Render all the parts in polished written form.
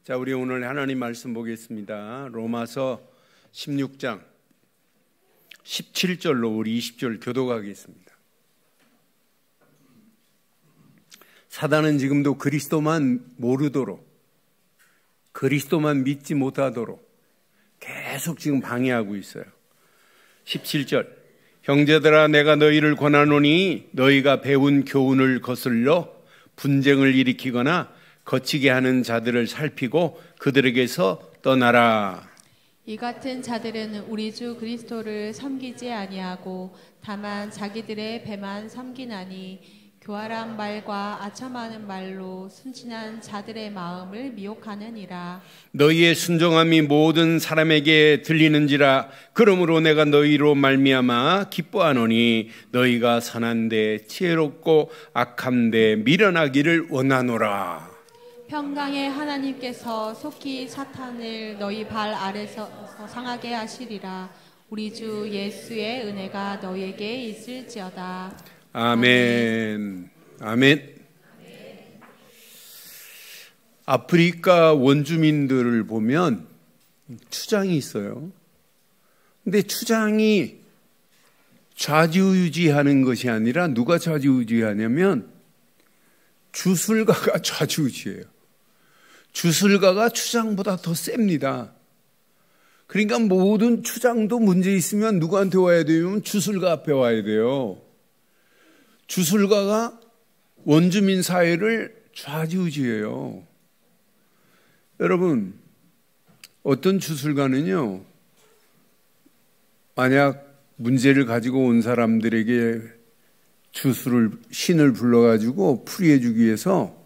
자, 우리 오늘 하나님 말씀 보겠습니다. 로마서 16장 17절로 우리 20절 교독하겠습니다. 사단은 지금도 그리스도만 모르도록, 그리스도만 믿지 못하도록 계속 지금 방해하고 있어요. 17절, 형제들아 내가 너희를 권하노니 너희가 배운 교훈을 거슬러 분쟁을 일으키거나 거치게 하는 자들을 살피고 그들에게서 떠나라. 이 같은 자들은 우리 주 그리스도를 섬기지 아니하고 다만 자기들의 배만 섬기나니 교활한 말과 아첨하는 말로 순진한 자들의 마음을 미혹하느니라. 너희의 순종함이 모든 사람에게 들리는지라. 그러므로 내가 너희로 말미암아 기뻐하노니 너희가 선한데 지혜롭고 악한데 미련하기를 원하노라. 평강의 하나님께서 속히 사탄을 너희 발 아래서 상하게 하시리라. 우리 주 예수의 은혜가 너희에게 있을지어다. 아멘. 아멘. 아프리카 원주민들을 보면 추장이 있어요. 근데 추장이 좌지우지하는 것이 아니라 누가 좌지우지하냐면 주술가가 좌지우지해요. 주술가가 추장보다 더 셉니다. 그러니까 모든 추장도 문제 있으면 누구한테 와야 되면 주술가 앞에 와야 돼요. 주술가가 원주민 사회를 좌지우지해요. 여러분, 어떤 주술가는요, 만약 문제를 가지고 온 사람들에게 신을 불러가지고 풀이해주기 위해서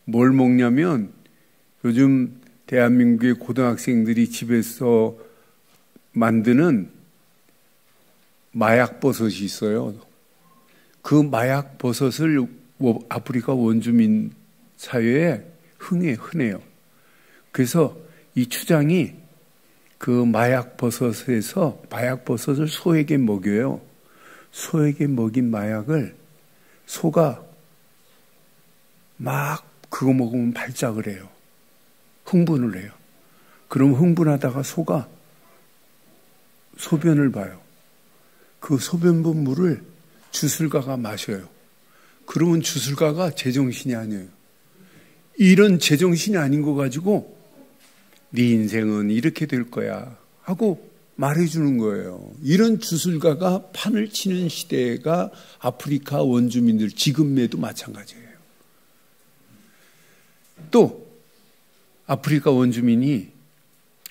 뭘 먹냐면, 요즘 대한민국의 고등학생들이 집에서 만드는 마약버섯이 있어요. 그 마약버섯을 아프리카 원주민 사회에 흔해요. 그래서 이 추장이 그 마약버섯에서 마약버섯을 소에게 먹여요. 소에게 먹인 마약을 소가 막 그거 먹으면 발작을 해요. 흥분을 해요. 그럼 흥분하다가 소가 소변을 봐요. 그 소변본 물을 주술가가 마셔요. 그러면 주술가가 제정신이 아니에요. 이런 제정신이 아닌 거 가지고 네 인생은 이렇게 될 거야 하고 말해주는 거예요. 이런 주술가가 판을 치는 시대가 아프리카 원주민들 지금에도 마찬가지예요. 또 아프리카 원주민이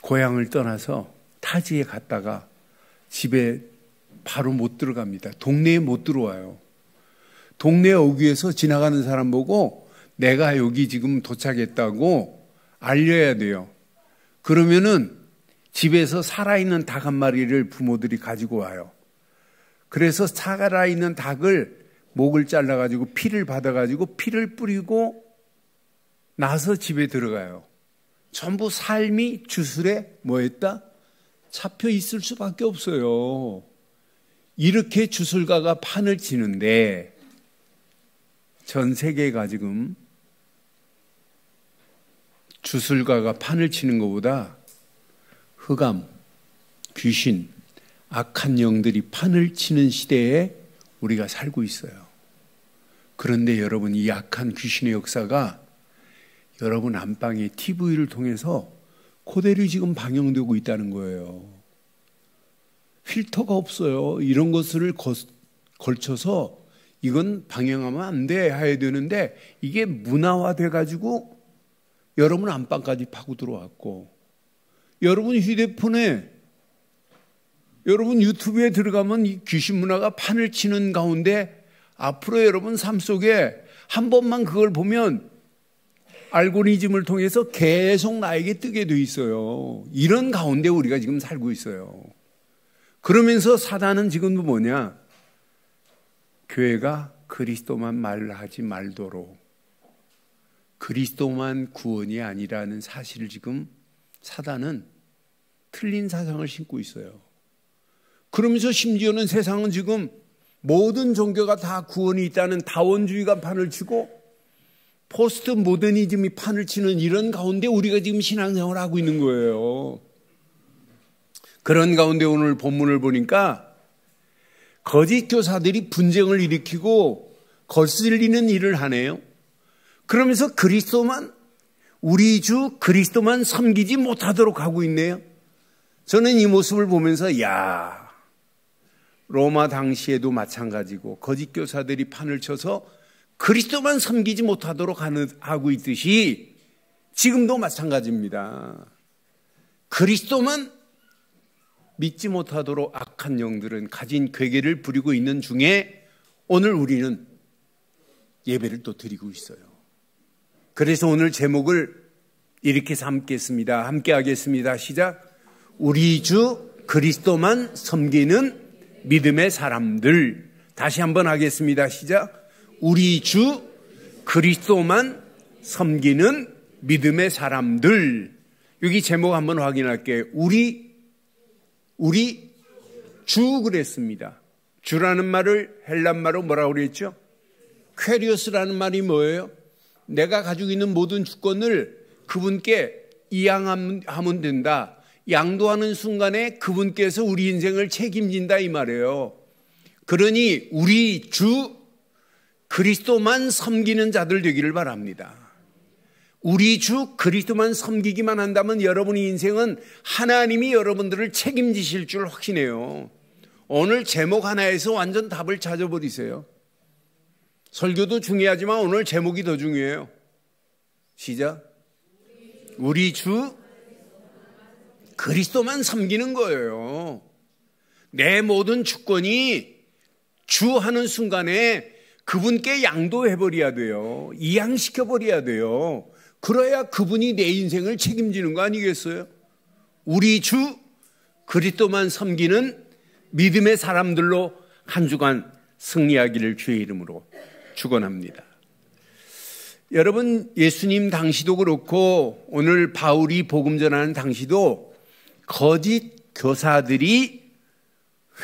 고향을 떠나서 타지에 갔다가 집에 바로 못 들어갑니다. 동네에 못 들어와요. 동네에 오기 위해서 지나가는 사람 보고 내가 여기 지금 도착했다고 알려야 돼요. 그러면은 집에서 살아있는 닭 한 마리를 부모들이 가지고 와요. 그래서 살아있는 닭을 목을 잘라가지고 피를 받아가지고 피를 뿌리고 나서 집에 들어가요. 전부 삶이 주술에 뭐했다? 잡혀 있을 수밖에 없어요. 이렇게 주술가가 판을 치는데 전 세계가 지금 주술가가 판을 치는 것보다 흑암, 귀신, 악한 영들이 판을 치는 시대에 우리가 살고 있어요. 그런데 여러분, 이 악한 귀신의 역사가 여러분 안방에 TV를 통해서 그대로 지금 방영되고 있다는 거예요. 필터가 없어요. 이런 것을 걸쳐서 이건 방영하면 안 돼 해야 되는데 이게 문화화돼 가지고 여러분 안방까지 파고 들어왔고, 여러분 휴대폰에, 여러분 유튜브에 들어가면 이 귀신 문화가 판을 치는 가운데 앞으로 여러분 삶 속에 한 번만 그걸 보면 알고리즘을 통해서 계속 나에게 뜨게 돼 있어요. 이런 가운데 우리가 지금 살고 있어요. 그러면서 사단은 지금도 뭐냐? 교회가 그리스도만 말하지 말도록, 그리스도만 구원이 아니라는 사실을 지금 사단은 틀린 사상을 심고 있어요. 그러면서 심지어는 세상은 지금 모든 종교가 다 구원이 있다는 다원주의가 판을 치고 포스트 모더니즘이 판을 치는 이런 가운데 우리가 지금 신앙생활을 하고 있는 거예요. 그런 가운데 오늘 본문을 보니까 거짓 교사들이 분쟁을 일으키고 거슬리는 일을 하네요. 그러면서 우리 주 그리스도만 섬기지 못하도록 하고 있네요. 저는 이 모습을 보면서 로마 당시에도 마찬가지고 거짓 교사들이 판을 쳐서 그리스도만 섬기지 못하도록 하고 있듯이 지금도 마찬가지입니다. 그리스도만 믿지 못하도록 악한 영들은 가진 괴계를 부리고 있는 중에 오늘 우리는 예배를 또 드리고 있어요. 그래서 오늘 제목을 이렇게 삼겠습니다. 함께 하겠습니다. 시작. 우리 주 그리스도만 섬기는 믿음의 사람들. 다시 한번 하겠습니다. 시작. 우리 주 그리스도만 섬기는 믿음의 사람들. 여기 제목 한번 확인할게요. 우리 주 그랬습니다. 주라는 말을 헬란말로 뭐라고 그랬죠? 퀘리오스라는 말이 뭐예요? 내가 가지고 있는 모든 주권을 그분께 이양하면 된다. 양도하는 순간에 그분께서 우리 인생을 책임진다 이 말이에요. 그러니 우리 주 그리스도만 섬기는 자들 되기를 바랍니다. 우리 주 그리스도만 섬기기만 한다면 여러분의 인생은 하나님이 여러분들을 책임지실 줄 확신해요. 오늘 제목 하나에서 완전 답을 찾아버리세요. 설교도 중요하지만 오늘 제목이 더 중요해요. 시작. 우리 주 그리스도만 섬기는 거예요. 내 모든 주권이 주 하는 순간에 그분께 양도해버려야 돼요. 이양시켜버려야 돼요. 그래야 그분이 내 인생을 책임지는 거 아니겠어요? 우리 주 그리스도만 섬기는 믿음의 사람들로 한 주간 승리하기를 주의 이름으로 축원합니다. 여러분, 예수님 당시도 그렇고 오늘 바울이 복음 전하는 당시도 거짓 교사들이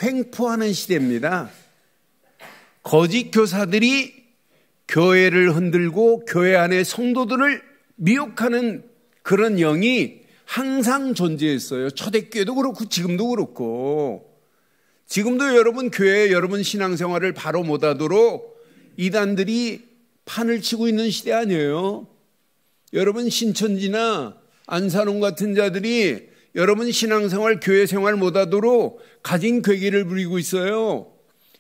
횡포하는 시대입니다. 거짓 교사들이 교회를 흔들고 교회 안의 성도들을 미혹하는 그런 영이 항상 존재했어요. 초대교회도 그렇고 지금도 그렇고. 지금도 여러분 교회에 여러분 신앙생활을 바로 못하도록 이단들이 판을 치고 있는 시대 아니에요. 여러분 신천지나 안산홍 같은 자들이 여러분 신앙생활 교회생활 못하도록 가진 괴계를 부리고 있어요.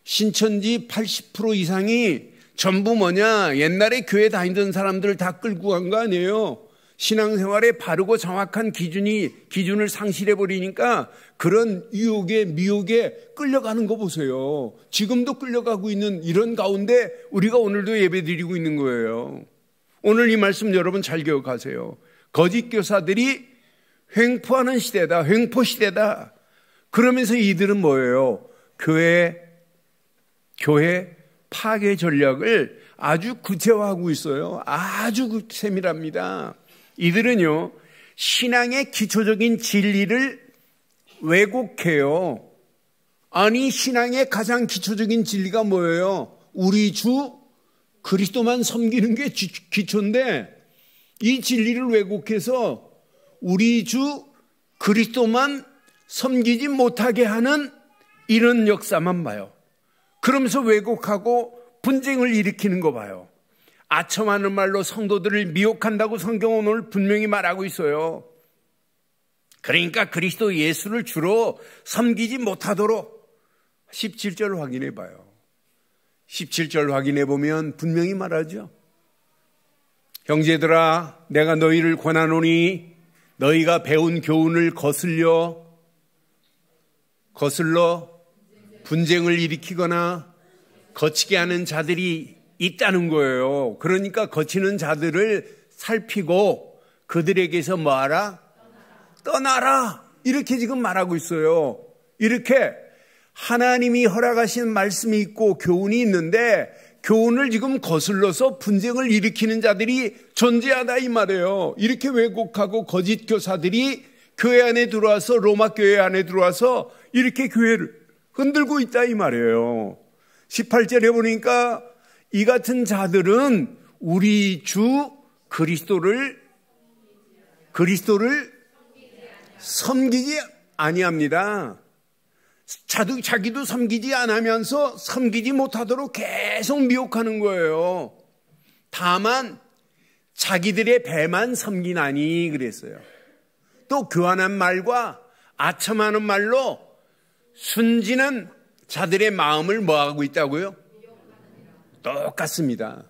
신천지 80% 이상이 전부 뭐냐? 옛날에 교회 다니던 사람들을 다 끌고 간 거 아니에요. 신앙생활에 바르고 정확한 기준을 상실해버리니까 그런 유혹에 미혹에 끌려가는 거 보세요. 지금도 끌려가고 있는 이런 가운데 우리가 오늘도 예배드리고 있는 거예요. 오늘 이 말씀 여러분 잘 기억하세요. 거짓 교사들이 횡포하는 시대다. 횡포 시대다. 그러면서 이들은 뭐예요? 교회 파괴 전략을 아주 구체화하고 있어요. 아주 세밀합니다. 이들은요, 신앙의 기초적인 진리를 왜곡해요. 아니, 신앙의 가장 기초적인 진리가 뭐예요? 우리 주 그리스도만 섬기는 게 기초인데 이 진리를 왜곡해서 우리 주 그리스도만 섬기지 못하게 하는 이런 역사만 봐요. 그러면서 왜곡하고 분쟁을 일으키는 거 봐요. 아첨하는 말로 성도들을 미혹한다고 성경은 오늘 분명히 말하고 있어요. 그러니까 그리스도 예수를 주로 섬기지 못하도록 17절 확인해 봐요. 17절 확인해 보면 분명히 말하죠. 형제들아, 내가 너희를 권하노니 너희가 배운 교훈을 거슬러 분쟁을 일으키거나 거치게 하는 자들이 있다는 거예요. 그러니까 거치는 자들을 살피고 그들에게서 뭐하라? 떠나라. 이렇게 지금 말하고 있어요. 이렇게 하나님이 허락하신 말씀이 있고 교훈이 있는데 교훈을 지금 거슬러서 분쟁을 일으키는 자들이 존재하다 이 말이에요. 이렇게 왜곡하고 거짓 교사들이 교회 안에 들어와서 로마 교회 안에 들어와서 이렇게 교회를 흔들고 있다 이 말이에요. 18절에 보니까 이 같은 자들은 우리 주 그리스도를 섬기지 아니합니다. 자기도 섬기지 않으면서 섬기지 못하도록 계속 미혹하는 거예요. 다만 자기들의 배만 섬기나니 그랬어요. 또 교환한 말과 아첨하는 말로 순진한 자들의 마음을 뭐하고 있다고요? 똑같습니다.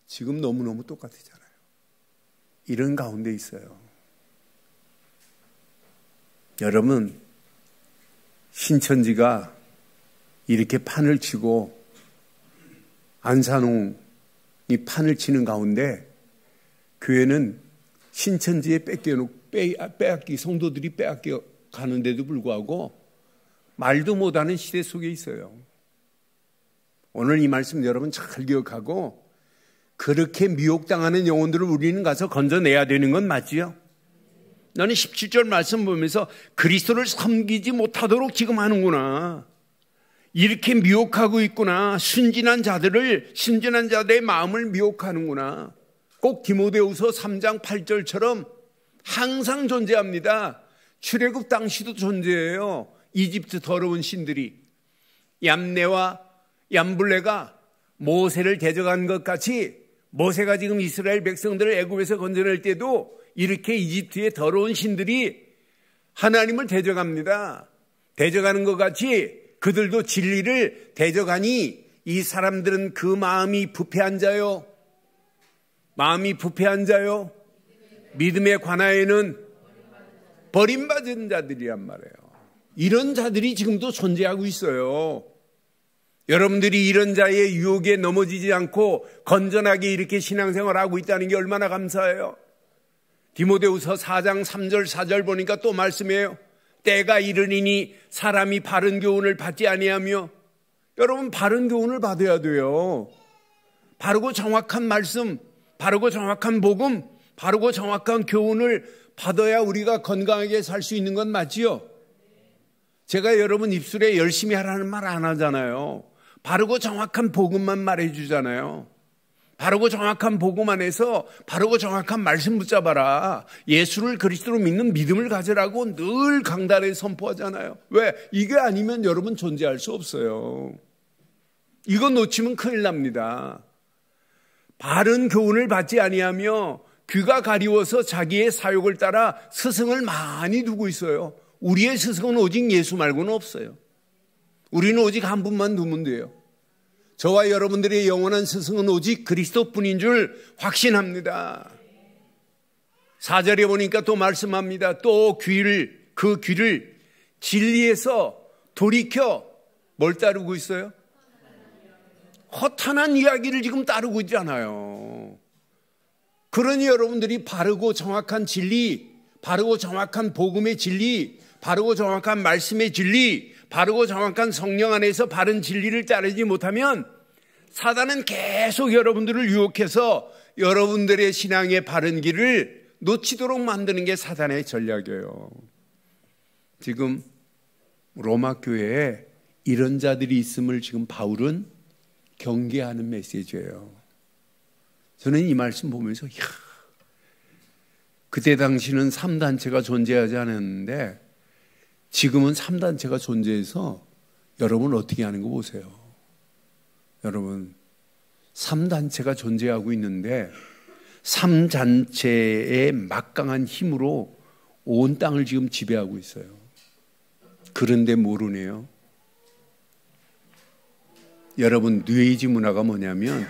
지금 너무너무 똑같잖아요. 이런 가운데 있어요. 여러분, 신천지가 이렇게 판을 치고 안산홍이 판을 치는 가운데 교회는 신천지에 빼앗기 성도들이 빼앗겨 가는데도 불구하고 말도 못하는 시대 속에 있어요. 오늘 이 말씀 여러분 잘 기억하고 그렇게 미혹당하는 영혼들을 우리는 가서 건져내야 되는 건 맞지요? 나는 17절 말씀 보면서 그리스도를 섬기지 못하도록 지금 하는구나. 이렇게 미혹하고 있구나. 순진한 자들의 마음을 미혹하는구나. 꼭 디모데후서 3장 8절처럼 항상 존재합니다. 출애굽 당시도 존재해요. 이집트 더러운 신들이 얌네와 얌블레가 모세를 대적한 것 같이 모세가 지금 이스라엘 백성들을 애굽에서 건져낼 때도 이렇게 이집트의 더러운 신들이 하나님을 대적합니다. 대적하는 것 같이 그들도 진리를 대적하니 이 사람들은 그 마음이 부패한 자요. 마음이 부패한 자요. 믿음에 관하여는 버림받은 자들이란 말이에요. 이런 자들이 지금도 존재하고 있어요. 여러분들이 이런 자의 유혹에 넘어지지 않고 건전하게 이렇게 신앙생활하고 있다는 게 얼마나 감사해요. 디모데후서 4장 3절 4절 보니까 또 말씀해요. 때가 이르리니 사람이 바른 교훈을 받지 아니하며. 여러분, 바른 교훈을 받아야 돼요. 바르고 정확한 말씀, 바르고 정확한 복음, 바르고 정확한 교훈을 받아야 우리가 건강하게 살 수 있는 건 맞지요? 제가 여러분 입술에 열심히 하라는 말 안 하잖아요. 바르고 정확한 복음만 말해주잖아요. 바르고 정확한 복음 안에서 바르고 정확한 말씀 붙잡아라. 예수를 그리스도로 믿는 믿음을 가지라고 늘 강단에 선포하잖아요. 왜? 이게 아니면 여러분 존재할 수 없어요. 이거 놓치면 큰일 납니다. 바른 교훈을 받지 아니하며 귀가 가리워서 자기의 사욕을 따라 스승을 많이 두고 있어요. 우리의 스승은 오직 예수 말고는 없어요. 우리는 오직 한 분만 두면 돼요. 저와 여러분들의 영원한 스승은 오직 그리스도뿐인 줄 확신합니다. 4절에 보니까 또 말씀합니다. 또 그 귀를 진리에서 돌이켜 뭘 따르고 있어요? 허탄한 이야기를 지금 따르고 있잖아요. 그러니 여러분들이 바르고 정확한 진리, 바르고 정확한 복음의 진리, 바르고 정확한 말씀의 진리, 바르고 정확한 성령 안에서 바른 진리를 따르지 못하면 사단은 계속 여러분들을 유혹해서 여러분들의 신앙의 바른 길을 놓치도록 만드는 게 사단의 전략이에요. 지금 로마 교회에 이런 자들이 있음을 지금 바울은 경계하는 메시지예요. 저는 이 말씀 보면서 그때 당시는 3단체가 존재하지 않았는데 지금은 3단체가 존재해서 여러분 어떻게 하는 거 보세요. 여러분 3단체가 존재하고 있는데 3단체의 막강한 힘으로 온 땅을 지금 지배하고 있어요. 그런데 모르네요. 여러분 뉴에이지 문화가 뭐냐면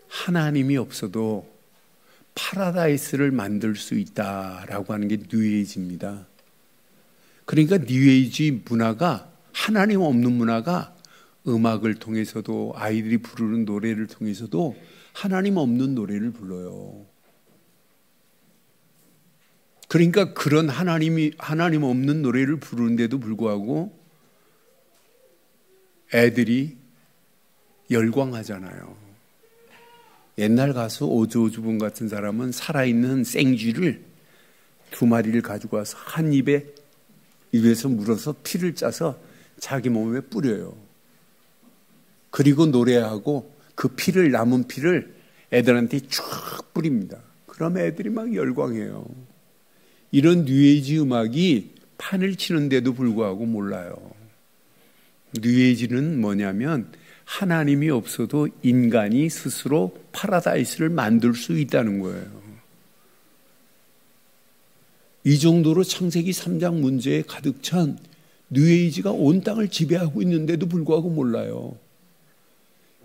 하나님이 없어도 파라다이스를 만들 수 있다라고 하는 게 뉴에이지입니다. 그러니까 뉴에이지 문화가 하나님 없는 문화가 음악을 통해서도 아이들이 부르는 노래를 통해서도 하나님 없는 노래를 불러요. 그러니까 그런 하나님 없는 노래를 부르는데도 불구하고 애들이 열광하잖아요. 옛날 가수 오주분 같은 사람은 살아있는 생쥐를 2마리를 가지고 와서 한 입에서 물어서 피를 짜서 자기 몸에 뿌려요. 그리고 노래하고 그 피를 남은 피를 애들한테 쭉 뿌립니다. 그럼 애들이 막 열광해요. 이런 뉴에이지 음악이 판을 치는데도 불구하고 몰라요. 뉴에이지는 뭐냐면 하나님이 없어도 인간이 스스로 파라다이스를 만들 수 있다는 거예요. 이 정도로 창세기 3장 문제에 가득 찬 뉴에이지가 온 땅을 지배하고 있는데도 불구하고 몰라요.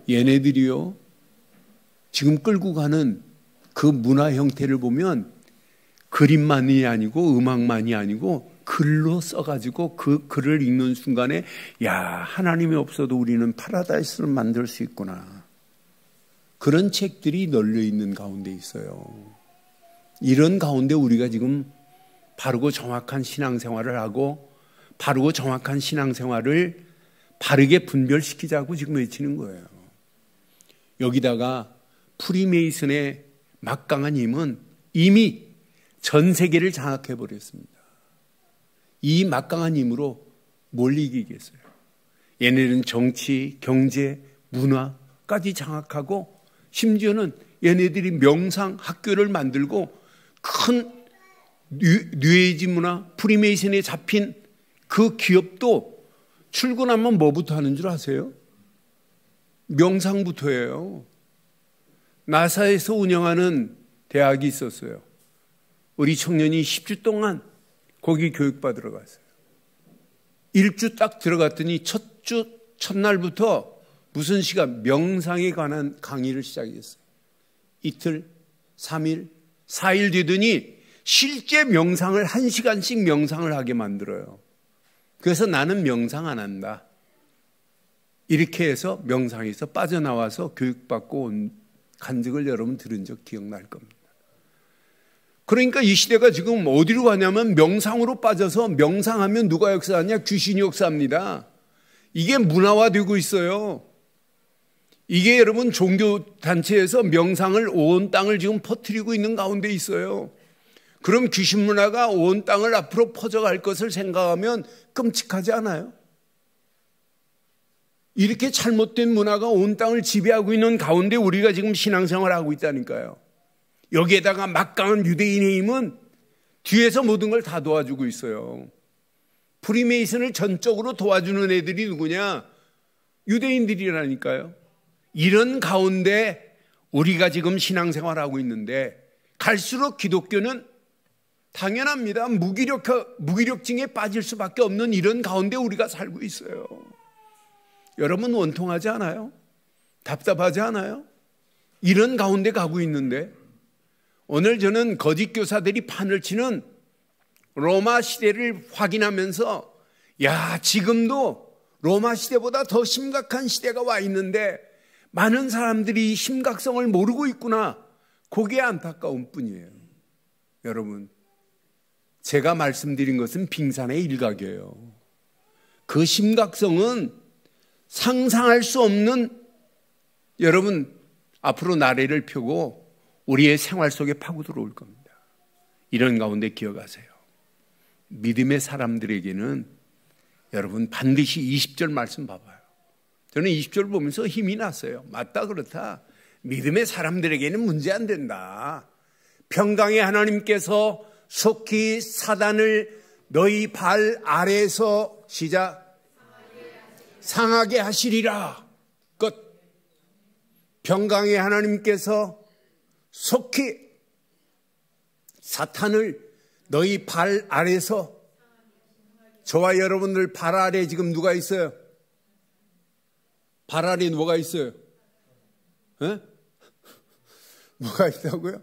얘네들이요, 지금 끌고 가는 그 문화 형태를 보면 그림만이 아니고 음악만이 아니고 글로 써가지고 그 글을 읽는 순간에 야, 하나님이 없어도 우리는 파라다이스를 만들 수 있구나. 그런 책들이 널려 있는 가운데 있어요. 이런 가운데 우리가 지금 바르고 정확한 신앙생활을 하고 바르고 정확한 신앙생활을 바르게 분별시키자고 지금 외치는 거예요. 여기다가 프리메이슨의 막강한 힘은 이미 전 세계를 장악해버렸습니다. 이 막강한 힘으로 뭘 이기겠어요? 얘네들은 정치, 경제, 문화까지 장악하고 심지어는 얘네들이 명상 학교를 만들고 큰 뉴에이지 문화, 프리메이슨에 잡힌 그 기업도 출근하면 뭐부터 하는 줄 아세요? 명상부터 해요. 나사에서 운영하는 대학이 있었어요. 우리 청년이 10주 동안 거기 교육받으러 갔어요. 1주 딱 들어갔더니 첫날부터 무슨 시간? 명상에 관한 강의를 시작했어요. 이틀, 3일, 4일 되더니 실제 명상을 1시간씩 명상을 하게 만들어요. 그래서 나는 명상 안 한다. 이렇게 해서 명상에서 빠져나와서 교육받고 온 간증을 여러분 들은 적 기억날 겁니다. 그러니까 이 시대가 지금 어디로 가냐면 명상으로 빠져서 명상하면 누가 역사하냐? 귀신이 역사합니다. 이게 문화화되고 있어요. 이게 여러분 종교단체에서 명상을 온 땅을 지금 퍼뜨리고 있는 가운데 있어요. 그럼 귀신 문화가 온 땅을 앞으로 퍼져갈 것을 생각하면 끔찍하지 않아요? 이렇게 잘못된 문화가 온 땅을 지배하고 있는 가운데 우리가 지금 신앙생활을 하고 있다니까요. 여기에다가 막강한 유대인의 힘은 뒤에서 모든 걸 다 도와주고 있어요. 프리메이슨을 전적으로 도와주는 애들이 누구냐? 유대인들이라니까요. 이런 가운데 우리가 지금 신앙생활하고 있는데 갈수록 기독교는 당연합니다. 무기력증에 빠질 수밖에 없는 이런 가운데 우리가 살고 있어요. 여러분 원통하지 않아요? 답답하지 않아요? 이런 가운데 가고 있는데 오늘 저는 거짓 교사들이 판을 치는 로마 시대를 확인하면서 야, 지금도 로마 시대보다 더 심각한 시대가 와 있는데 많은 사람들이 심각성을 모르고 있구나. 그게 안타까운 뿐이에요. 여러분, 제가 말씀드린 것은 빙산의 일각이에요. 그 심각성은 상상할 수 없는 여러분 앞으로 나래를 펴고 우리의 생활 속에 파고 들어올 겁니다. 이런 가운데 기억하세요. 믿음의 사람들에게는 여러분 반드시 20절 말씀 봐봐요. 저는 20절 보면서 힘이 났어요. 맞다 그렇다. 믿음의 사람들에게는 문제 안 된다. 평강의 하나님께서 속히 사단을 너희 발 아래에서 시작 상하게 하시리라. 끝. 평강의 하나님께서 속히 사탄을 너희 발 아래에서 저와 여러분들 발 아래에 지금 누가 있어요? 발 아래에 뭐가 있어요? 에? 뭐가 있다고요?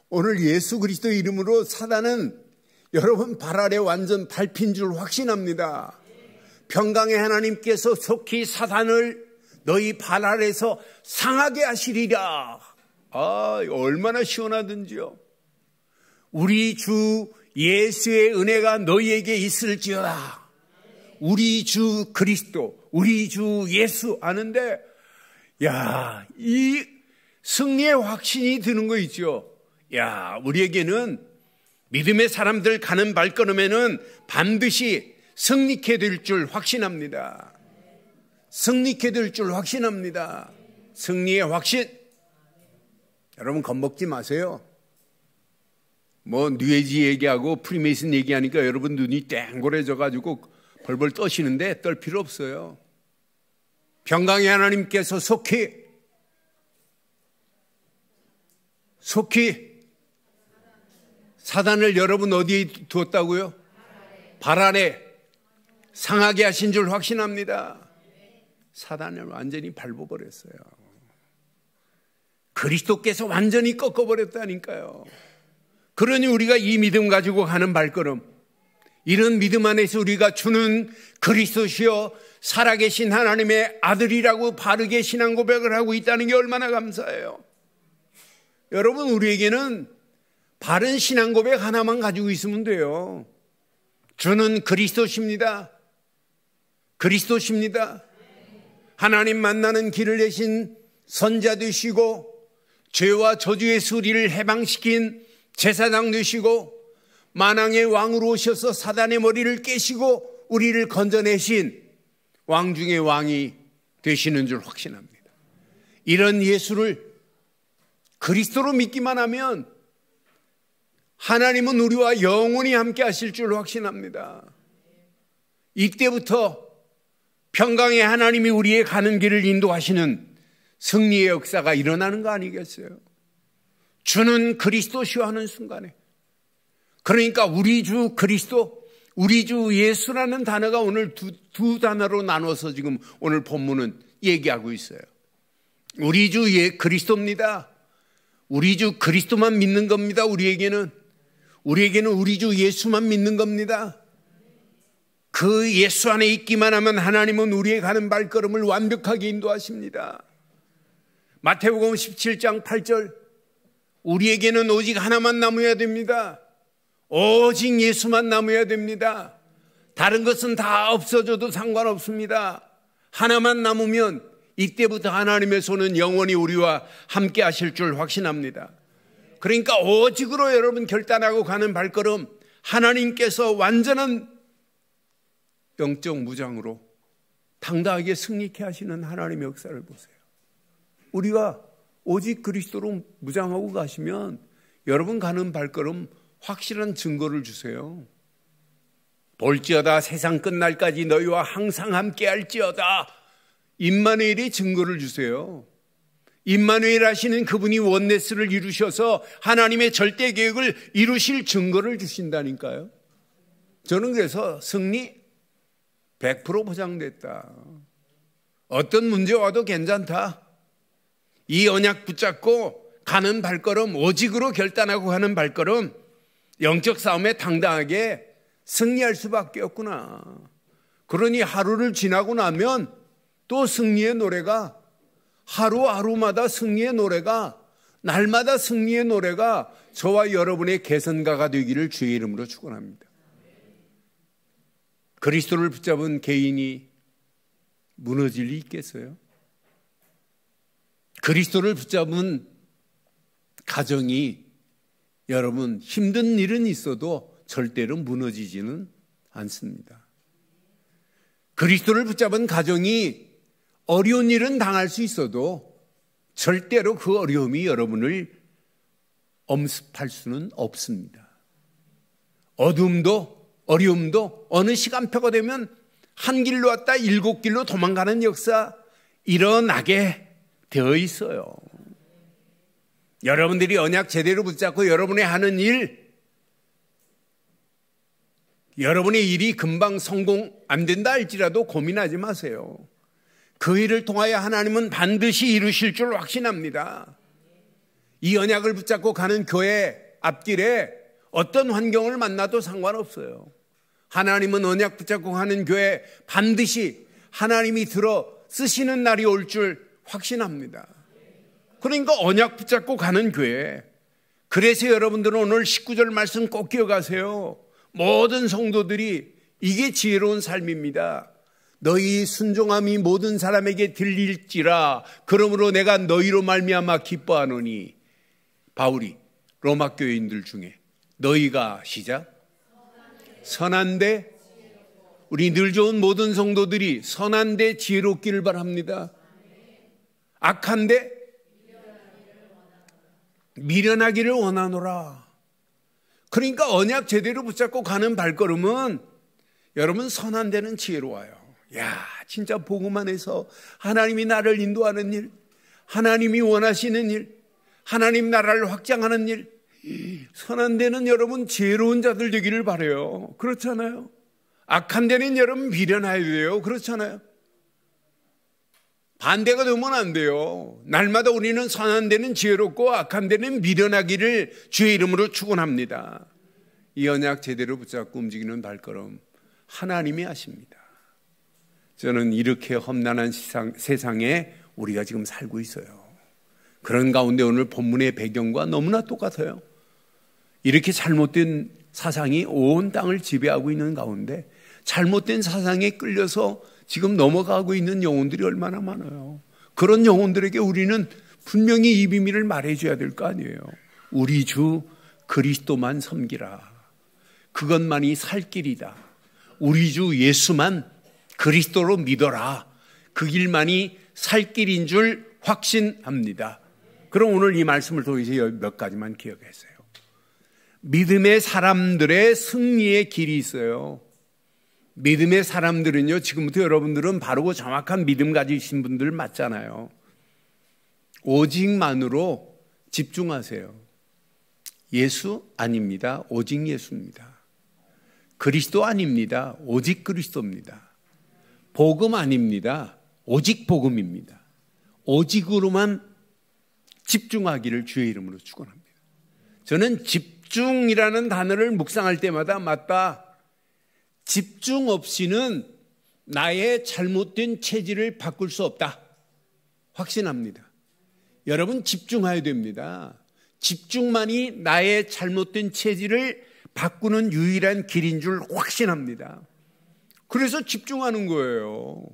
오늘 예수 그리스도 이름으로 사단은 여러분 발 아래 완전 밟힌 줄 확신합니다. 평강의 하나님께서 속히 사단을 너희 발 아래에서 상하게 하시리라. 아, 얼마나 시원하든지요. 우리 주 예수의 은혜가 너희에게 있을지어다. 우리 주 그리스도, 우리 주 예수 아는데, 야, 이 승리의 확신이 드는 거 있죠. 야, 우리에게는 믿음의 사람들 가는 발걸음에는 반드시 승리케 될 줄 확신합니다. 승리케 될 줄 확신합니다. 승리의 확신. 여러분 겁먹지 마세요. 뭐 뉴에이지 얘기하고 프리메이슨 얘기하니까 여러분 눈이 땡골해져 가지고 벌벌 떠시는데 떨 필요 없어요. 평강의 하나님께서 속히 사단을 여러분 어디에 두었다고요? 발 아래 상하게 하신 줄 확신합니다. 사단을 완전히 밟아버렸어요. 그리스도께서 완전히 꺾어버렸다니까요. 그러니 우리가 이 믿음 가지고 가는 발걸음, 이런 믿음 안에서 우리가 주는 그리스도시여 살아계신 하나님의 아들이라고 바르게 신앙 고백을 하고 있다는 게 얼마나 감사해요. 여러분, 우리에게는 바른 신앙 고백 하나만 가지고 있으면 돼요. 주는 그리스도십니다. 그리스도십니다. 하나님 만나는 길을 내신 선자 되시고 죄와 저주의 수리를 해방시킨 제사장 되시고 만왕의 왕으로 오셔서 사단의 머리를 깨시고 우리를 건져내신 왕 중의 왕이 되시는 줄 확신합니다. 이런 예수를 그리스도로 믿기만 하면 하나님은 우리와 영원히 함께 하실 줄 확신합니다. 이때부터 평강의 하나님이 우리의 가는 길을 인도하시는 승리의 역사가 일어나는 거 아니겠어요? 주는 그리스도시여 하는 순간에, 그러니까 우리 주 그리스도, 우리 주 예수라는 단어가 오늘 두 단어로 나눠서 지금 오늘 본문은 얘기하고 있어요. 우리 주 그리스도입니다. 우리 주 그리스도만 믿는 겁니다. 우리에게는 우리 주 예수만 믿는 겁니다. 그 예수 안에 있기만 하면 하나님은 우리의 가는 발걸음을 완벽하게 인도하십니다. 마태복음 17장 8절, 우리에게는 오직 하나만 남아야 됩니다. 오직 예수만 남아야 됩니다. 다른 것은 다 없어져도 상관없습니다. 하나만 남으면 이때부터 하나님의 손은 영원히 우리와 함께 하실 줄 확신합니다. 그러니까 오직으로 여러분 결단하고 가는 발걸음, 하나님께서 완전한 영적 무장으로 당당하게 승리케 하시는 하나님의 역사를 보세요. 우리가 오직 그리스도로 무장하고 가시면 여러분 가는 발걸음 확실한 증거를 주세요. 볼지어다 세상 끝날까지 너희와 항상 함께 할지어다. 임마누엘의 증거를 주세요. 임마누엘 하시는 그분이 원네스를 이루셔서 하나님의 절대 계획을 이루실 증거를 주신다니까요. 저는 그래서 승리 100% 보장됐다. 어떤 문제 와도 괜찮다. 이 언약 붙잡고 가는 발걸음, 오직으로 결단하고 가는 발걸음, 영적 싸움에 당당하게 승리할 수밖에 없구나. 그러니 하루를 지나고 나면 또 승리의 노래가, 하루하루마다 승리의 노래가, 날마다 승리의 노래가 저와 여러분의 개선가가 되기를 주의 이름으로 축원합니다. 그리스도를 붙잡은 개인이 무너질 리 있겠어요? 그리스도를 붙잡은 가정이 여러분 힘든 일은 있어도 절대로 무너지지는 않습니다. 그리스도를 붙잡은 가정이 어려운 일은 당할 수 있어도 절대로 그 어려움이 여러분을 엄습할 수는 없습니다. 어둠도 어려움도 어느 시간표가 되면 한 길로 왔다 7길로 도망가는 역사 일어나게 되어 있어요. 여러분들이 언약 제대로 붙잡고 여러분의 하는 일, 여러분의 일이 금방 성공 안 된다 할지라도 고민하지 마세요. 그 일을 통하여 하나님은 반드시 이루실 줄 확신합니다. 이 언약을 붙잡고 가는 교회 앞길에 어떤 환경을 만나도 상관없어요. 하나님은 언약 붙잡고 가는 교회 반드시 하나님이 들어 쓰시는 날이 올 줄 확신합니다. 그러니까 언약 붙잡고 가는 교회, 그래서 여러분들은 오늘 19절 말씀 꼭 기억하세요. 모든 성도들이 이게 지혜로운 삶입니다. 너희 순종함이 모든 사람에게 들릴지라 그러므로 내가 너희로 말미암아 기뻐하노니. 바울이 로마 교인들 중에 너희가 시작 선한데, 우리 늘 좋은 모든 성도들이 선한데 지혜롭기를 바랍니다. 악한데 미련하기를 원하노라. 그러니까 언약 제대로 붙잡고 가는 발걸음은 여러분 선한 데는 지혜로워요. 야, 진짜 복음 안에서 하나님이 나를 인도하는 일, 하나님이 원하시는 일, 하나님 나라를 확장하는 일, 선한 데는 여러분 지혜로운 자들 되기를 바라요. 그렇잖아요. 악한 데는 여러분 미련해야 돼요. 그렇잖아요. 반대가 되면 안 돼요. 날마다 우리는 선한 데는 지혜롭고 악한 데는 미련하기를 주의 이름으로 축원합니다. 이 언약 제대로 붙잡고 움직이는 발걸음 하나님이 하십니다. 저는 이렇게 험난한 세상에 우리가 지금 살고 있어요. 그런 가운데 오늘 본문의 배경과 너무나 똑같아요. 이렇게 잘못된 사상이 온 땅을 지배하고 있는 가운데 잘못된 사상에 끌려서 지금 넘어가고 있는 영혼들이 얼마나 많아요. 그런 영혼들에게 우리는 분명히 이 비밀을 말해줘야 될 거 아니에요. 우리 주 그리스도만 섬기라. 그것만이 살 길이다. 우리 주 예수만 그리스도로 믿어라. 그 길만이 살 길인 줄 확신합니다. 그럼 오늘 이 말씀을 통해서 몇 가지만 기억했어요. 믿음의 사람들의 승리의 길이 있어요. 믿음의 사람들은요, 지금부터 여러분들은 바르고 정확한 믿음 가지신 분들 맞잖아요. 오직만으로 집중하세요. 예수 아닙니다. 오직 예수입니다. 그리스도 아닙니다. 오직 그리스도입니다. 복음 아닙니다. 오직 복음입니다. 오직으로만 집중하기를 주의 이름으로 축원합니다. 저는 집중이라는 단어를 묵상할 때마다 맞다. 집중 없이는 나의 잘못된 체질을 바꿀 수 없다. 확신합니다. 여러분 집중해야 됩니다. 집중만이 나의 잘못된 체질을 바꾸는 유일한 길인 줄 확신합니다. 그래서 집중하는 거예요.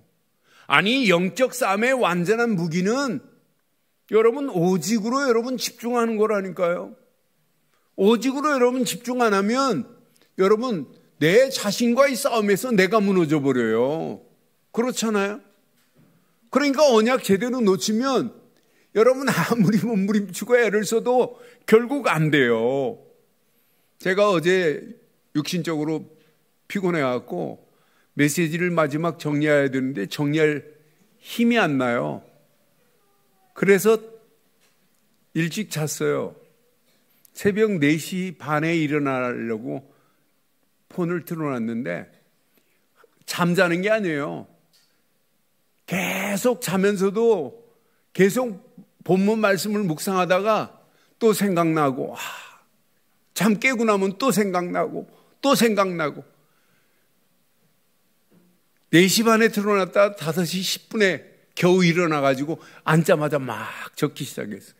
아니 영적 싸움의 완전한 무기는 여러분 오직으로 여러분 집중하는 거라니까요. 오직으로 여러분 집중 안 하면 여러분 내 자신과의 싸움에서 내가 무너져 버려요. 그렇잖아요. 그러니까 언약 제대로 놓치면 여러분 아무리 몸부림치고 애를 써도 결국 안 돼요. 제가 어제 육신적으로 피곤해갖고 메시지를 마지막 정리해야 되는데 정리할 힘이 안 나요. 그래서 일찍 잤어요. 새벽 4시 반에 일어나려고 폰을 틀어놨는데 잠자는 게 아니에요. 계속 자면서도 계속 본문 말씀을 묵상하다가 또 생각나고 잠 깨고 나면 또 생각나고 또 생각나고 4시 반에 틀어놨다가 5시 10분에 겨우 일어나가지고 앉자마자 막 적기 시작했어요.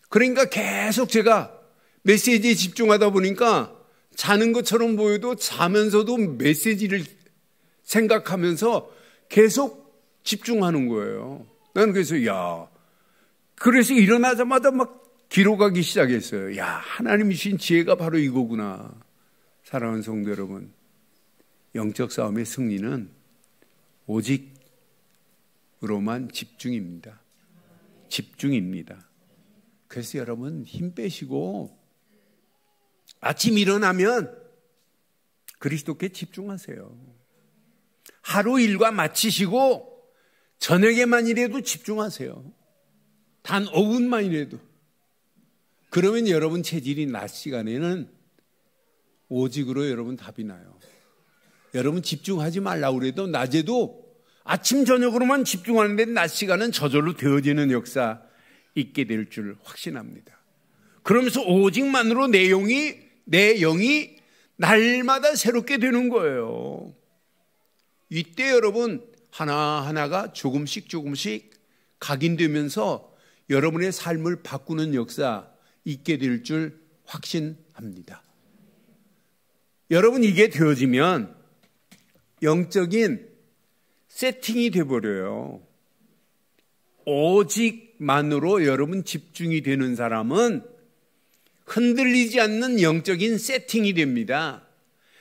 그러니까 계속 제가 메시지에 집중하다 보니까 자는 것처럼 보여도 자면서도 메시지를 생각하면서 계속 집중하는 거예요. 나는 그래서 그래서 일어나자마자 막 기록하기 시작했어요. 하나님이 주신 지혜가 바로 이거구나. 사랑하는 성도 여러분, 영적 싸움의 승리는 오직으로만 집중입니다. 집중입니다. 그래서 여러분 힘 빼시고 아침 일어나면 그리스도께 집중하세요. 하루 일과 마치시고 저녁에만이라도 집중하세요. 단 5분만이라도. 그러면 여러분 체질이 낮 시간에는 오직으로 여러분 답이 나요. 여러분 집중하지 말라고 그래도 낮에도 아침 저녁으로만 집중하는데 낮 시간은 저절로 되어지는 역사 있게 될 줄 확신합니다. 그러면서 오직만으로 내 영이 날마다 새롭게 되는 거예요. 이때 여러분 하나하나가 조금씩 각인되면서 여러분의 삶을 바꾸는 역사 있게 될 줄 확신합니다. 여러분 이게 되어지면 영적인 세팅이 돼버려요. 오직만으로 여러분 집중이 되는 사람은 흔들리지 않는 영적인 세팅이 됩니다.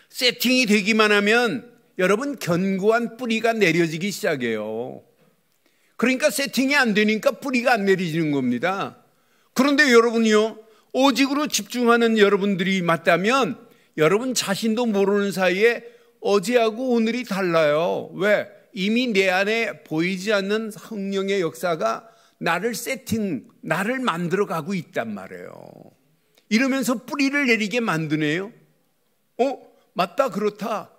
세팅이 되기만 하면 여러분 견고한 뿌리가 내려지기 시작해요. 그러니까 세팅이 안 되니까 뿌리가 안 내려지는 겁니다. 그런데 여러분이요, 오직으로 집중하는 여러분들이 맞다면 여러분 자신도 모르는 사이에 어제하고 오늘이 달라요. 왜? 이미 내 안에 보이지 않는 성령의 역사가 나를 만들어가고 있단 말이에요. 이러면서 뿌리를 내리게 만드네요. 맞다, 그렇다.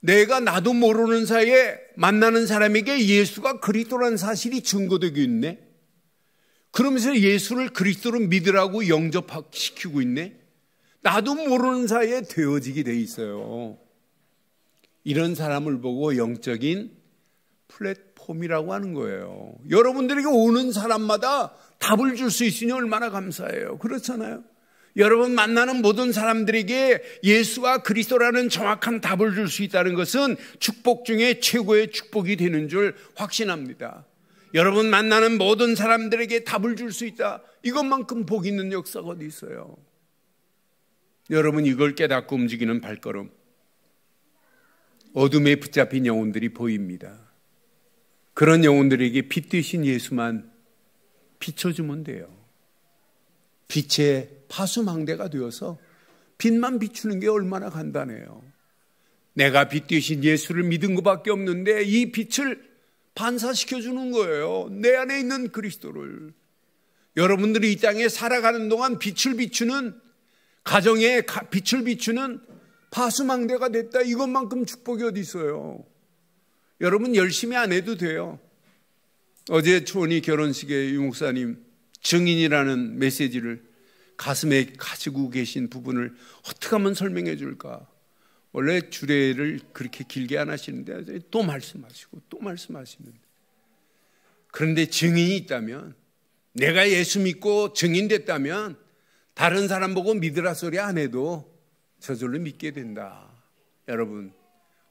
나도 모르는 사이에 만나는 사람에게 예수가 그리스도라는 사실이 증거되고 있네. 그러면서 예수를 그리스도로 믿으라고 영접시키고 있네. 나도 모르는 사이에 되어지게 돼 있어요. 이런 사람을 보고 영적인 플랫폼이라고 하는 거예요. 여러분들에게 오는 사람마다 답을 줄 수 있으니 얼마나 감사해요. 그렇잖아요. 여러분 만나는 모든 사람들에게 예수가 그리스도라는 정확한 답을 줄 수 있다는 것은 축복 중에 최고의 축복이 되는 줄 확신합니다. 여러분 만나는 모든 사람들에게 답을 줄 수 있다. 이것만큼 복 있는 역사가 어디 있어요. 여러분 이걸 깨닫고 움직이는 발걸음. 어둠에 붙잡힌 영혼들이 보입니다. 그런 영혼들에게 빛 되신 예수만 비춰주면 돼요. 빛의 파수망대가 되어서 빛만 비추는 게 얼마나 간단해요. 내가 빛 되신 예수를 믿은 것밖에 없는데 이 빛을 반사시켜주는 거예요. 내 안에 있는 그리스도를. 여러분들이 이 땅에 살아가는 동안 빛을 비추는, 가정에 빛을 비추는 파수망대가 됐다. 이것만큼 축복이 어디 있어요. 여러분 열심히 안 해도 돼요. 어제 초원이 결혼식에 유 목사님 증인이라는 메시지를 가슴에 가지고 계신 부분을 어떻게 하면 설명해 줄까. 원래 주례를 그렇게 길게 안 하시는데 또 말씀하시고 또 말씀하시는데, 그런데 증인이 있다면, 내가 예수 믿고 증인됐다면 다른 사람 보고 믿으라 소리 안 해도 저절로 믿게 된다. 여러분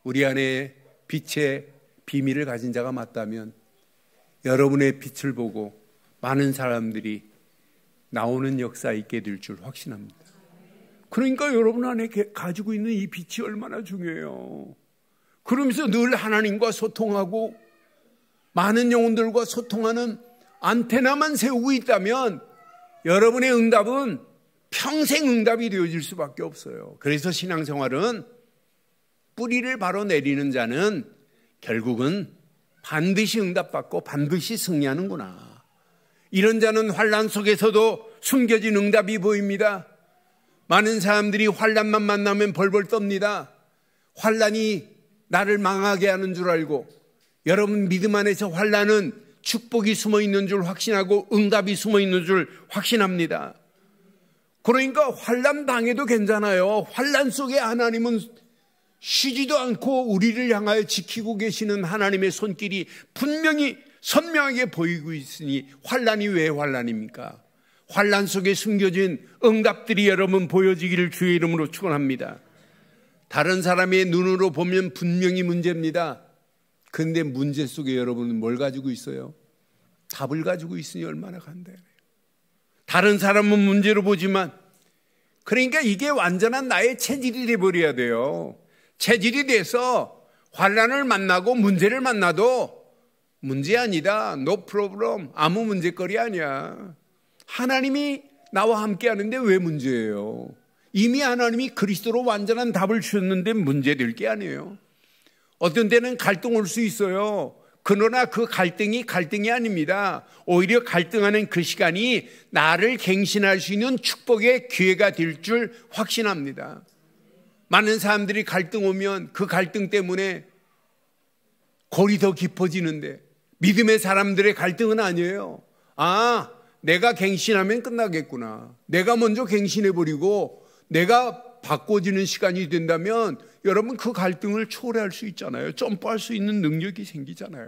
우리 안에 빛의 비밀을 가진 자가 맞다면 여러분의 빛을 보고 많은 사람들이 나오는 역사 있게 될 줄 확신합니다. 그러니까 여러분 안에 가지고 있는 이 빛이 얼마나 중요해요. 그러면서 늘 하나님과 소통하고 많은 영혼들과 소통하는 안테나만 세우고 있다면 여러분의 응답은 평생 응답이 되어질 수밖에 없어요. 그래서 신앙생활은 뿌리를 바로 내리는 자는 결국은 반드시 응답받고 반드시 승리하는구나. 이런 자는 환난 속에서도 숨겨진 응답이 보입니다. 많은 사람들이 환난만 만나면 벌벌 떱니다. 환난이 나를 망하게 하는 줄 알고, 여러분 믿음 안에서 환난은 축복이 숨어 있는 줄 확신하고 응답이 숨어 있는 줄 확신합니다. 그러니까 환난 당해도 괜찮아요. 환난 속에 하나님은 쉬지도 않고 우리를 향하여 지키고 계시는 하나님의 손길이 분명히 선명하게 보이고 있으니 환난이 왜 환난입니까? 환난 속에 숨겨진 응답들이 여러분 보여지기를 주의 이름으로 축원합니다. 다른 사람의 눈으로 보면 분명히 문제입니다. 그런데 문제 속에 여러분은 뭘 가지고 있어요? 답을 가지고 있으니 얼마나 간단해요. 다른 사람은 문제로 보지만, 그러니까 이게 완전한 나의 체질이 돼버려야 돼요. 체질이 돼서 환난을 만나고 문제를 만나도 문제 아니다, no problem, 아무 문제거리 아니야. 하나님이 나와 함께 하는데 왜 문제예요? 이미 하나님이 그리스도로 완전한 답을 주셨는데 문제될 게 아니에요. 어떤 때는 갈등 올 수 있어요. 그러나 그 갈등이 아닙니다. 오히려 갈등하는 그 시간이 나를 갱신할 수 있는 축복의 기회가 될 줄 확신합니다. 많은 사람들이 갈등 오면 그 갈등 때문에 골이 더 깊어지는데, 믿음의 사람들의 갈등은 아니에요. 내가 갱신하면 끝나겠구나. 내가 먼저 갱신해버리고 내가 바꿔지는 시간이 된다면 여러분 그 갈등을 초월할 수 있잖아요. 점프할 수 있는 능력이 생기잖아요.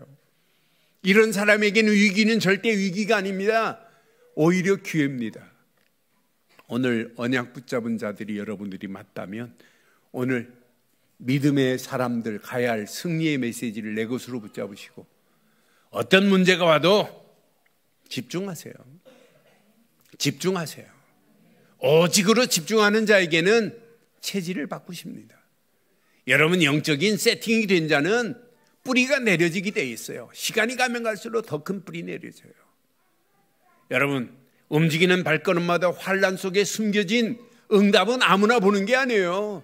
이런 사람에게는 위기는 절대 위기가 아닙니다. 오히려 기회입니다. 오늘 언약 붙잡은 자들이 여러분들이 맞다면 오늘 믿음의 사람들 가야 할 승리의 메시지를 내 것으로 붙잡으시고 어떤 문제가 와도 집중하세요. 집중하세요. 오직으로 집중하는 자에게는 체질을 바꾸십니다. 여러분 영적인 세팅이 된 자는 뿌리가 내려지게 돼 있어요. 시간이 가면 갈수록 더 큰 뿌리 내려져요. 여러분 움직이는 발걸음마다 환란 속에 숨겨진 응답은 아무나 보는 게 아니에요.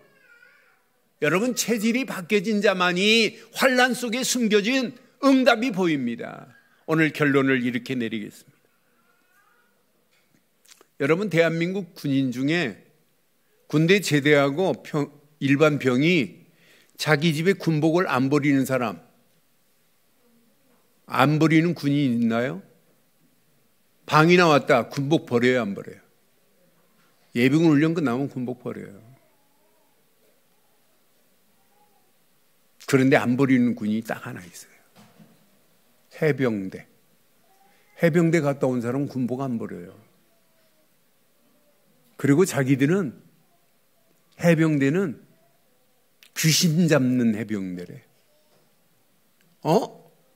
여러분, 체질이 바뀌어진 자만이 환란 속에 숨겨진 응답이 보입니다. 오늘 결론을 이렇게 내리겠습니다. 여러분, 대한민국 군인 중에 군대 제대하고 일반 병이 자기 집에 군복을 안 버리는 사람, 안 버리는 군인이 있나요? 방이 나왔다. 군복 버려요, 안 버려요? 예비군 훈련 끝나면 군복 버려요. 그런데 안 버리는 군인이 딱 하나 있어요. 해병대. 해병대 갔다 온 사람은 군복 안 버려요. 그리고 자기들은 해병대는 귀신 잡는 해병대래.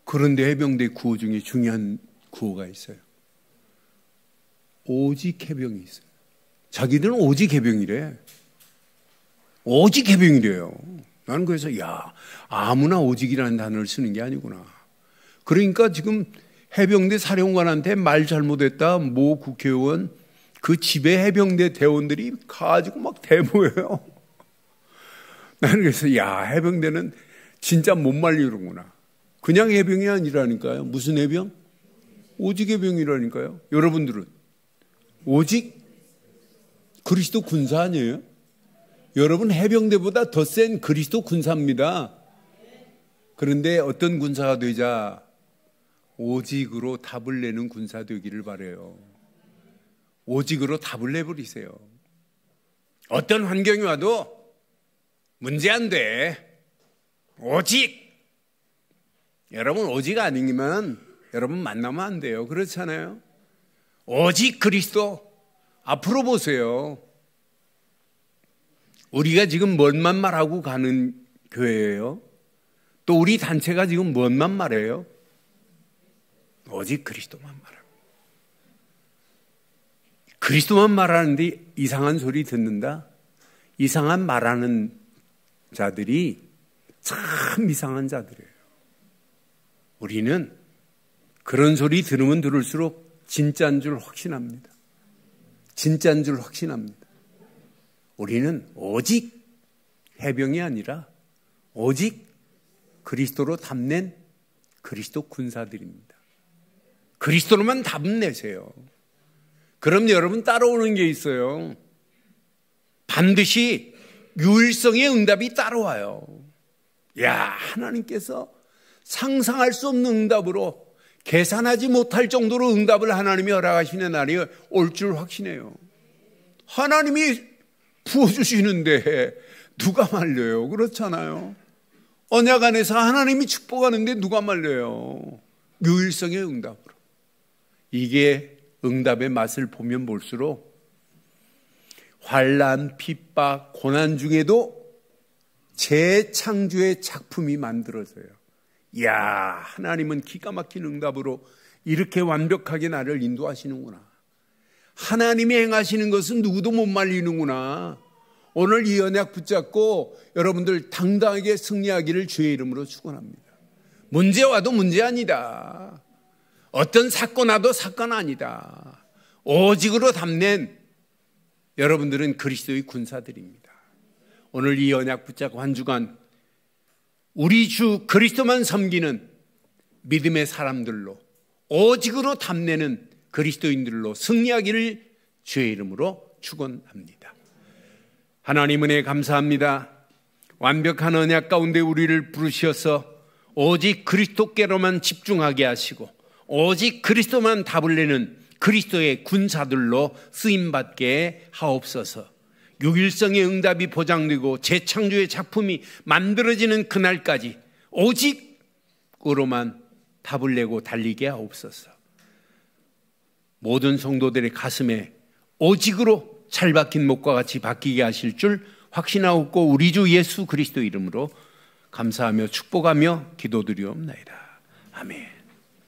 그런데 해병대 구호 중에 중요한 구호가 있어요. 오직 해병이 있어요. 자기들은 오직 해병이래. 오직 해병이래요. 나는 그래서 아무나 오직이라는 단어를 쓰는 게 아니구나. 그러니까 지금 해병대 사령관한테 말 잘못했다 모 국회의원 그 집에 해병대 대원들이 가지고 막 대모해요. 나는 그래서 해병대는 진짜 못 말리는구나. 그냥 해병이 아니라니까요. 무슨 해병? 오직 해병이라니까요. 여러분들은 오직 그리스도 군사 아니에요? 여러분, 해병대보다 더 센 그리스도 군사입니다. 그런데 어떤 군사가 되자 오직으로 답을 내는 군사 되기를 바라요. 오직으로 답을 내버리세요. 어떤 환경이 와도 문제 안 돼. 오직. 여러분, 오직 아니면 여러분 만나면 안 돼요. 그렇잖아요. 오직 그리스도. 앞으로 보세요. 우리가 지금 뭔만 말하고 가는 교회예요? 또 우리 단체가 지금 뭔만 말해요? 오직 그리스도만 말하고. 그리스도만 말하는데 이상한 소리 듣는다? 이상한 말하는 자들이 참 이상한 자들이에요. 우리는 그런 소리 들으면 들을수록 진짜인 줄 확신합니다. 진짜인 줄 확신합니다. 우리는 오직 해병이 아니라 오직 그리스도로 답낸 그리스도 군사들입니다. 그리스도로만 답 내세요. 그럼 여러분 따라오는 게 있어요. 반드시 유일성의 응답이 따라와요. 하나님께서 상상할 수 없는 응답으로 계산하지 못할 정도로 응답을 하나님이 허락하시는 날이 올 줄 확신해요. 하나님이 부어주시는데 누가 말려요? 그렇잖아요. 언약 안에서 하나님이 축복하는데 누가 말려요? 유일성의 응답으로. 이게 응답의 맛을 보면 볼수록 환난, 핍박, 고난 중에도 재창조의 작품이 만들어져요. 하나님은 기가 막힌 응답으로 이렇게 완벽하게 나를 인도하시는구나. 하나님이 행하시는 것은 누구도 못 말리는구나. 오늘 이 언약 붙잡고 여러분들 당당하게 승리하기를 주의 이름으로 축원합니다. 문제 와도 문제 아니다. 어떤 사건 와도 사건 아니다. 오직으로 담낸 여러분들은 그리스도의 군사들입니다. 오늘 이 언약 붙잡고 한 주간 우리 주 그리스도만 섬기는 믿음의 사람들로 오직으로 담내는 그리스도인들로 승리하기를 주의 이름으로 축원합니다. 하나님 은혜 감사합니다. 완벽한 언약 가운데 우리를 부르셔서 오직 그리스도께로만 집중하게 하시고 오직 그리스도만 답을 내는 그리스도의 군사들로 쓰임받게 하옵소서. 유일성의 응답이 보장되고 재창조의 작품이 만들어지는 그날까지 오직으로만 답을 내고 달리게 하옵소서. 모든 성도들의 가슴에 오직으로 잘 박힌 목과 같이 박히게 하실 줄 확신하옵고 우리 주 예수 그리스도 이름으로 감사하며 축복하며 기도드리옵나이다. 아멘.